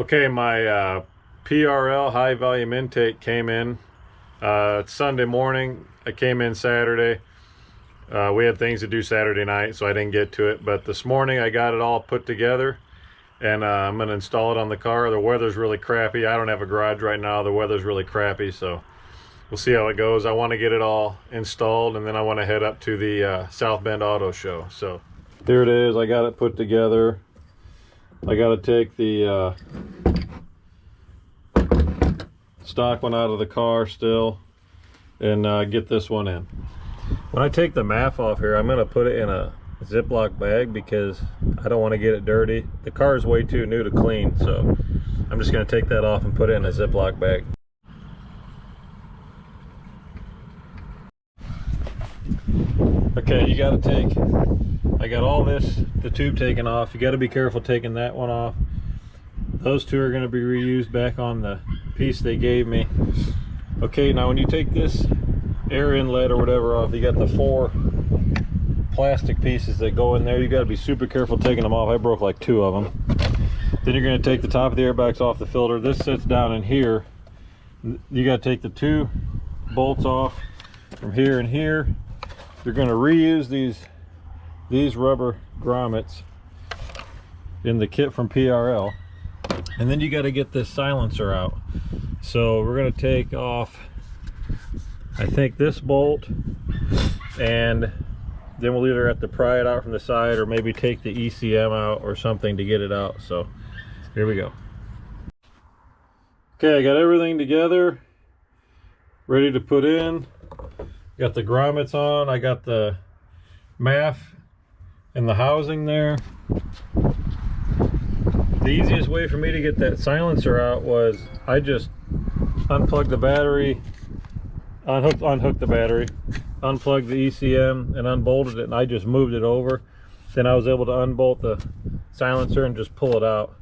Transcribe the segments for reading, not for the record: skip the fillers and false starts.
Okay, my PRL high volume intake came in it's Sunday morning. I came in Saturday. We had things to do Saturday night, so I didn't get to it. But this morning I got it all put together, and I'm going to install it on the car. The weather's really crappy. I don't have a garage right now. The weather's really crappy, so we'll see how it goes. I want to get it all installed, and then I want to head up to the South Bend Auto Show. So here it is. I got it put together. I got to take the stock one out of the car still and get this one in. When I take the MAF off here, I'm going to put it in a Ziploc bag because I don't want to get it dirty. The car is way too new to clean, so I'm just going to take that off and put it in a Ziploc bag. Okay, you got to take, I got all this, the tube taken off. You got to be careful taking that one off. Those two are going to be reused back on the piece they gave me. Okay, now when you take this air inlet or whatever off, you got the 4 plastic pieces that go in there. You got to be super careful taking them off. I broke like 2 of them. Then you're going to take the top of the airbags off the filter. This sits down in here. You got to take the 2 bolts off from here and here. You're going to reuse these rubber grommets in the kit from PRL, and then you got to get this silencer out. So we're going to take off, I think, this bolt, and then we'll either have to pry it out from the side or maybe take the ECM out or something to get it out. So here we go. Okay, I got everything together, ready to put in. Got the grommets on. I got the MAF and the housing there. The easiest way for me to get that silencer out was I just unplugged the battery, unhooked the battery, unplugged the ECM and unbolted it, and I just moved it over. Then I was able to unbolt the silencer and just pull it out.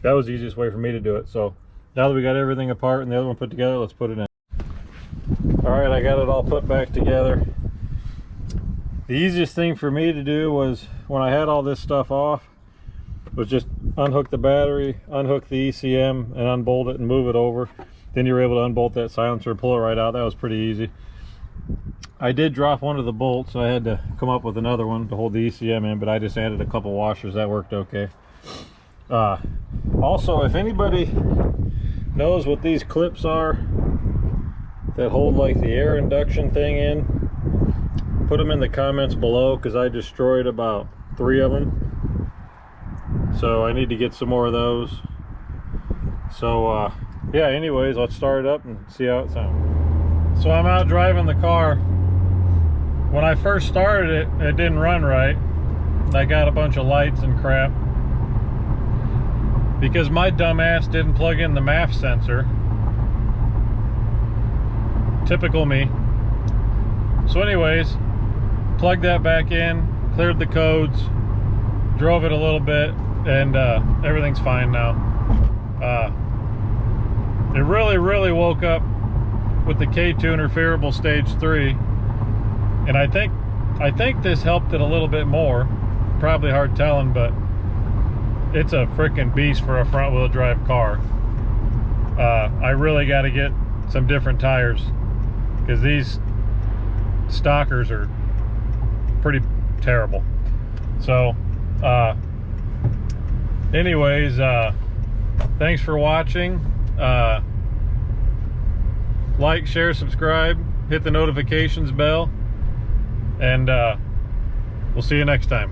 That was the easiest way for me to do it. So now that we got everything apart and the other one put together, let's put it in. All right, I got it all put back together. The easiest thing for me to do was, when I had all this stuff off, was just unhook the battery, unhook the ECM, and unbolt it and move it over. Then you were able to unbolt that silencer and pull it right out. That was pretty easy. I did drop one of the bolts, so I had to come up with another one to hold the ECM in, but I just added a couple washers. That worked okay. Also, if anybody knows what these clips are that hold like the air induction thing in, put them in the comments below, because I destroyed about 3 of them. So I need to get some more of those. So yeah, anyways, let's start it up and see how it sounds. So I'm out driving the car. When I first started it, it didn't run right. I got a bunch of lights and crap because my dumb ass didn't plug in the MAF sensor. Typical me. So anyways, plugged that back in, cleared the codes, drove it a little bit, and everything's fine now. It really woke up with the KTuner Phearable Stage 3, and I think this helped it a little bit more. Probably hard telling, but it's a freaking beast for a front-wheel drive car. I really got to get some different tires, because these stockers are pretty terrible. So anyways, thanks for watching. Like, share, subscribe, hit the notifications bell, and we'll see you next time.